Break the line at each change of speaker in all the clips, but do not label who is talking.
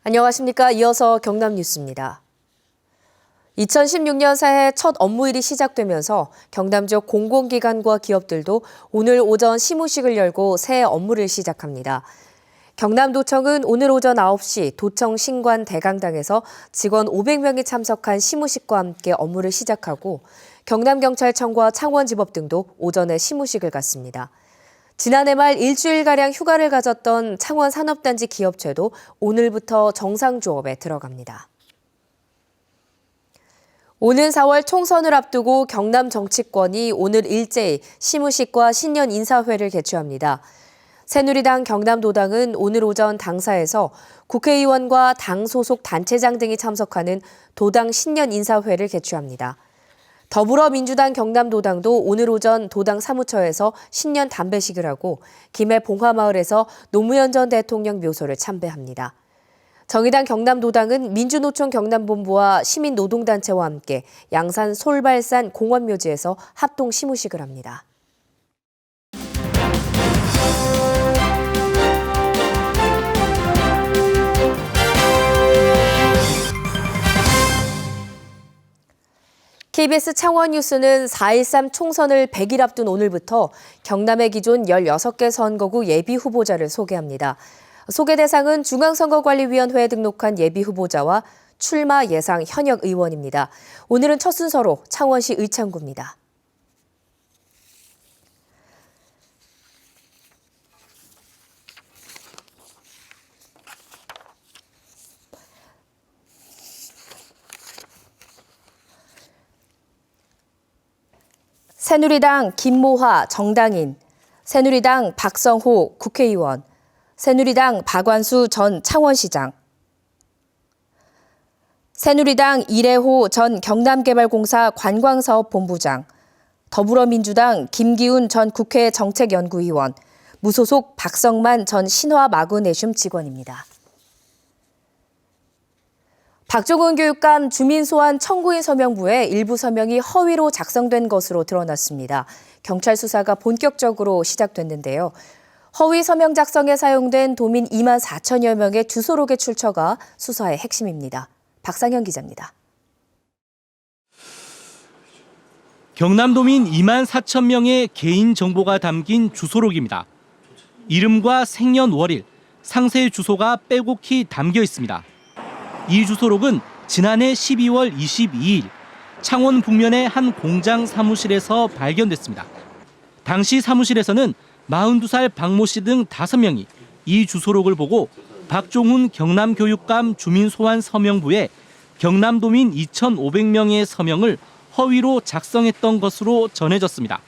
안녕하십니까. 이어서 경남 뉴스입니다. 2016년 새해 첫 업무일이 시작되면서 경남 지역 공공기관과 기업들도 오늘 오전 시무식을 열고 새해 업무를 시작합니다. 경남도청은 오늘 오전 9시 도청 신관 대강당에서 직원 500명이 참석한 시무식과 함께 업무를 시작하고 경남경찰청과 창원지법 등도 오전에 시무식을 갖습니다. 지난해 말 일주일가량 휴가를 가졌던 창원산업단지 기업체도 오늘부터 정상조업에 들어갑니다. 오는 4월 총선을 앞두고 경남 정치권이 오늘 일제히 시무식과 신년 인사회를 개최합니다. 새누리당 경남도당은 오늘 오전 당사에서 국회의원과 당 소속 단체장 등이 참석하는 도당 신년 인사회를 개최합니다. 더불어민주당 경남도당도 오늘 오전 도당 사무처에서 신년 담배식을 하고 김해 봉화마을에서 노무현 전 대통령 묘소를 참배합니다. 정의당 경남도당은 민주노총 경남본부와 시민노동단체와 함께 양산 솔발산 공원묘지에서 합동 시무식을 합니다. KBS 창원뉴스는 4.13 총선을 100일 앞둔 오늘부터 경남의 기존 16개 선거구 예비후보자를 소개합니다. 소개 대상은 중앙선거관리위원회에 등록한 예비후보자와 출마 예상 현역 의원입니다. 오늘은 첫 순서로 창원시 의창구입니다. 새누리당 김모화 정당인, 새누리당 박성호 국회의원, 새누리당 박완수 전 창원시장, 새누리당 이래호 전 경남개발공사 관광사업본부장, 더불어민주당 김기훈 전 국회 정책연구위원, 무소속 박성만 전 신화마그네슘 직원입니다. 박종훈 교육감 주민소환 청구인 서명부에 일부 서명이 허위로 작성된 것으로 드러났습니다. 경찰 수사가 본격적으로 시작됐는데요. 허위 서명 작성에 사용된 도민 2만 4천여 명의 주소록의 출처가 수사의 핵심입니다. 박상현 기자입니다.
경남도민 2만 4천 명의 개인 정보가 담긴 주소록입니다. 이름과 생년월일, 상세 주소가 빼곡히 담겨 있습니다. 이 주소록은 지난해 12월 22일 창원 북면의 한 공장 사무실에서 발견됐습니다. 당시 사무실에서는 42살 박모 씨 등 5명이 이 주소록을 보고 박종훈 경남교육감 주민소환 서명부에 경남도민 2,500명의 서명을 허위로 작성했던 것으로 전해졌습니다.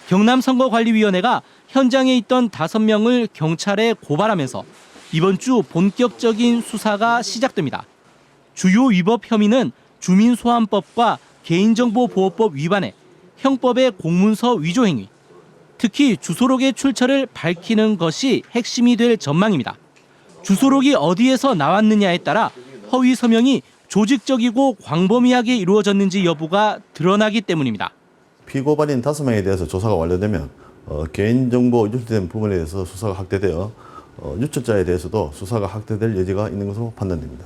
경남선거관리위원회가 현장에 있던 5명을 경찰에 고발하면서 이번 주 본격적인 수사가 시작됩니다. 주요 위법 혐의는 주민소환법과 개인정보보호법 위반에 형법의 공문서 위조 행위, 특히 주소록의 출처를 밝히는 것이 핵심이 될 전망입니다. 주소록이 어디에서 나왔느냐에 따라 허위 서명이 조직적이고 광범위하게 이루어졌는지 여부가 드러나기 때문입니다.
피고발인 5명에 대해서 조사가 완료되면 개인정보 유출된 부분에 대해서 수사가 확대되어 유출자에 대해서도 수사가 확대될 여지가 있는 것으로 판단됩니다.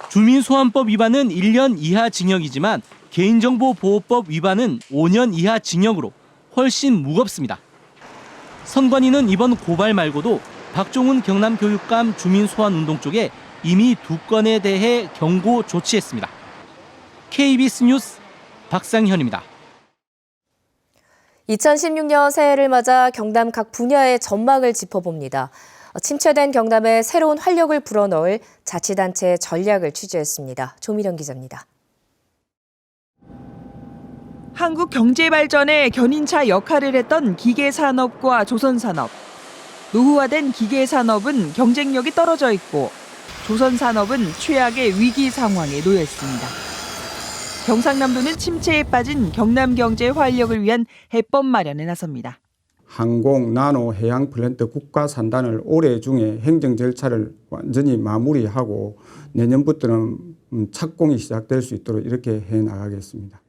주민소환법 위반은 1년 이하 징역이지만 개인정보보호법 위반은 5년 이하 징역으로 훨씬 무겁습니다. 선관위는 이번 고발 말고도 박종훈 경남교육감 주민소환운동 쪽에 이미 2건에 대해 경고 조치했습니다. KBS 뉴스 박상현입니다.
2016년 새해를 맞아 경남 각 분야의 전망을 짚어봅니다. 침체된 경남에 새로운 활력을 불어넣을 자치단체의 전략을 취재했습니다. 조미령 기자입니다.
한국 경제 발전의 견인차 역할을 했던 기계산업과 조선산업. 노후화된 기계산업은 경쟁력이 떨어져 있고 조선산업은 최악의 위기 상황에 놓여 있습니다. 경상남도는 침체에 빠진 경남 경제 활력을 위한 해법 마련에 나섭니다.
항공, 나노, 해양 플랜트 국가 산단을 올해 중에 행정 절차를 완전히 마무리하고 내년부터는 착공이 시작될 수 있도록 이렇게 해나가겠습니다.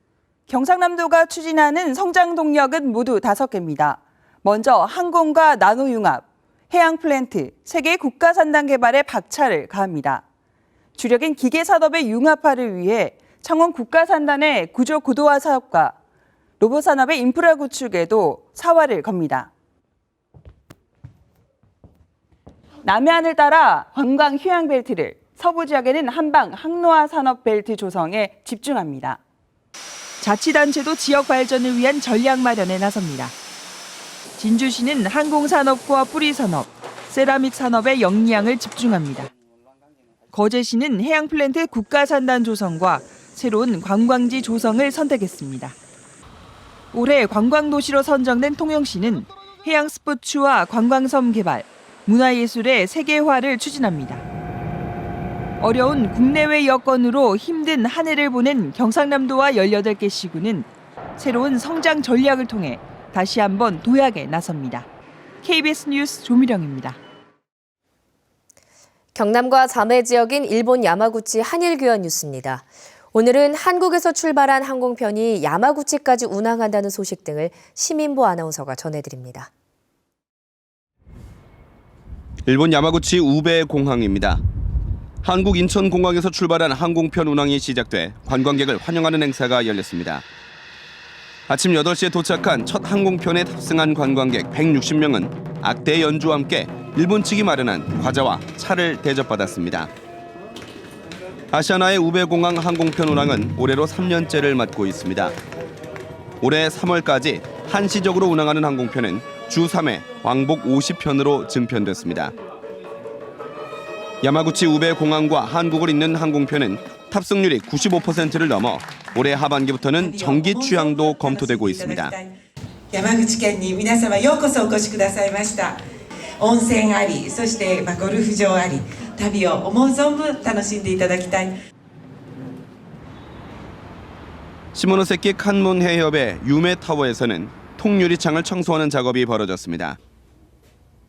경상남도가 추진하는 성장 동력은 모두 5개입니다. 먼저 항공과 나노융합, 해양 플랜트, 세계 국가 산단 개발에 박차를 가합니다. 주력인 기계산업의 융합화를 위해 창원 국가산단의 구조 고도화 사업과 로봇산업의 인프라 구축에도 사활을 겁니다. 남해안을 따라 관광 휴양 벨트를, 서부 지역에는 한방 항로화 산업 벨트 조성에 집중합니다. 자치단체도 지역 발전을 위한 전략 마련에 나섭니다. 진주시는 항공산업과 뿌리산업, 세라믹 산업의 역량을 집중합니다. 거제시는 해양플랜트 국가산단 조성과 새로운 관광지 조성을 선택했습니다. 올해 관광도시로 선정된 통영시는 해양 스포츠와 관광섬 개발, 문화예술의 세계화를 추진합니다. 어려운 국내외 여건으로 힘든 한 해를 보낸 경상남도와 18개 시군은 새로운 성장 전략을 통해 다시 한번 도약에 나섭니다. KBS 뉴스 조미령입니다.
경남과 자매 지역인 일본 야마구치 한일교환 뉴스입니다. 오늘은 한국에서 출발한 항공편이 야마구치까지 운항한다는 소식 등을 시민보 아나운서가 전해드립니다.
일본 야마구치 우베 공항입니다. 한국 인천공항에서 출발한 항공편 운항이 시작돼 관광객을 환영하는 행사가 열렸습니다. 아침 8시에 도착한 첫 항공편에 탑승한 관광객 160명은 악대 연주와 함께 일본 측이 마련한 과자와 차를 대접받았습니다. 아시아나의 우베공항 항공편 운항은 올해로 3년째를 맞고 있습니다. 올해 3월까지 한시적으로 운항하는 항공편은 주 3회 왕복 50편으로 증편됐습니다. 야마구치 우베 공항과 한국을 잇는 항공편은 탑승률이 95%를 넘어 올해 하반기부터는 전기 취향도 검토되고 있습니다.
山口県に皆様ようこそお越しくださいました。温泉あり、そしてゴルフ場あり、旅を思う存分楽しんでいただきたい。
시모노세키 칸몬 해협의 유메타워에서는 통유리창을 청소하는 작업이 벌어졌습니다.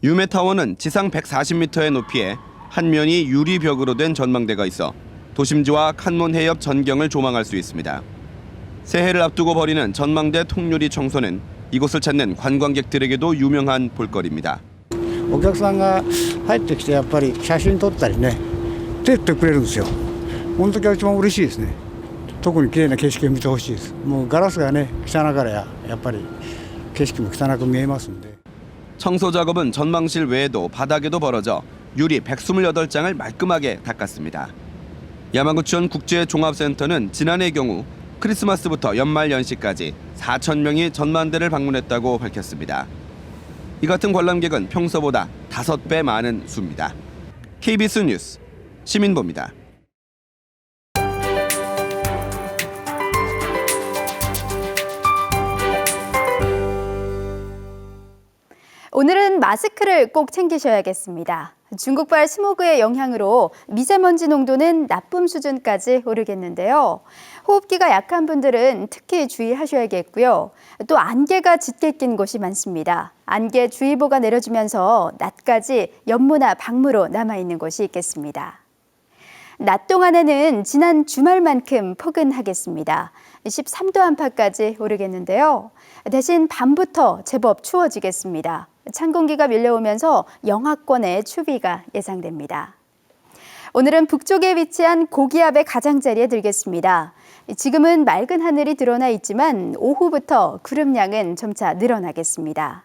유메타워는 지상 140m의 높이에 한 면이 유리벽으로 된 전망대가 있어 도심지와 칸몬 해협 전경을 조망할 수 있습니다. 새해를 앞두고 벌이는 전망대 통유리 청소는 이곳을 찾는 관광객들에게도 유명한 볼거리입니다.
お客さんが入ってきてやっぱり写真撮ったりね手振ってくれるんですよ。この時は一番嬉しいですね。特に綺麗な景色を見てほしいです。もうガラスがね汚からやっぱり景色も汚く見えますんで。
청소 작업은 전망실 외에도 바닥에도 벌어져 유리 128장을 말끔하게 닦았습니다. 야마구치현 국제종합센터는 지난해 경우 크리스마스부터 연말 연시까지 4,000명이 전망대를 방문했다고 밝혔습니다. 이 같은 관람객은 평소보다 5배 많은 수입니다. KBS 뉴스 시민보입니다.
오늘은 마스크를 꼭 챙기셔야겠습니다. 중국발 스모그의 영향으로 미세먼지 농도는 나쁨 수준까지 오르겠는데요. 호흡기가 약한 분들은 특히 주의하셔야겠고요. 또 안개가 짙게 낀 곳이 많습니다. 안개주의보가 내려지면서 낮까지 연무나 방무로 남아있는 곳이 있겠습니다. 낮 동안에는 지난 주말만큼 포근하겠습니다. 13도 안팎까지 오르겠는데요. 대신 밤부터 제법 추워지겠습니다. 찬 공기가 밀려오면서 영하권의 추위가 예상됩니다. 오늘은 북쪽에 위치한 고기압의 가장자리에 들겠습니다. 지금은 맑은 하늘이 드러나 있지만 오후부터 구름량은 점차 늘어나겠습니다.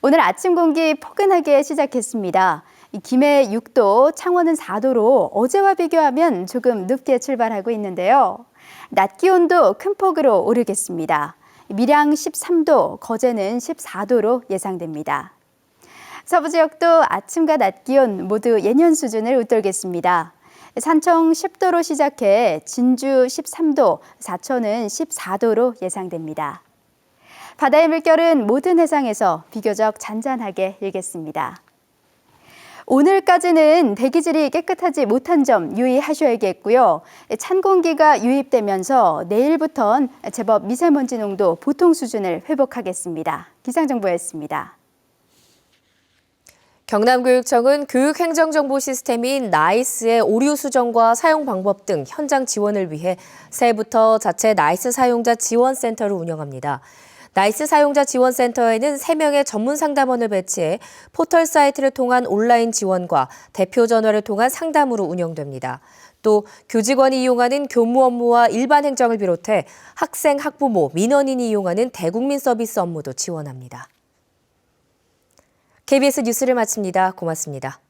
오늘 아침 공기 포근하게 시작했습니다. 김해 6도, 창원은 4도로 어제와 비교하면 조금 높게 출발하고 있는데요. 낮 기온도 큰 폭으로 오르겠습니다. 밀양 13도, 거제는 14도로 예상됩니다. 서부 지역도 아침과 낮 기온 모두 예년 수준을 웃돌겠습니다. 산청 10도로 시작해 진주 13도, 사천은 14도로 예상됩니다. 바다의 물결은 모든 해상에서 비교적 잔잔하게 일겠습니다. 오늘까지는 대기질이 깨끗하지 못한 점 유의하셔야겠고요. 찬 공기가 유입되면서 내일부턴 제법 미세먼지 농도 보통 수준을 회복하겠습니다. 기상정보였습니다.
경남교육청은 교육행정정보 시스템인 나이스의 오류 수정과 사용 방법 등 현장 지원을 위해 새해부터 자체 나이스 사용자 지원센터를 운영합니다. 나이스 사용자 지원센터에는 3명의 전문 상담원을 배치해 포털 사이트를 통한 온라인 지원과 대표 전화를 통한 상담으로 운영됩니다. 또 교직원이 이용하는 교무 업무와 일반 행정을 비롯해 학생, 학부모, 민원인이 이용하는 대국민 서비스 업무도 지원합니다. KBS 뉴스를 마칩니다. 고맙습니다.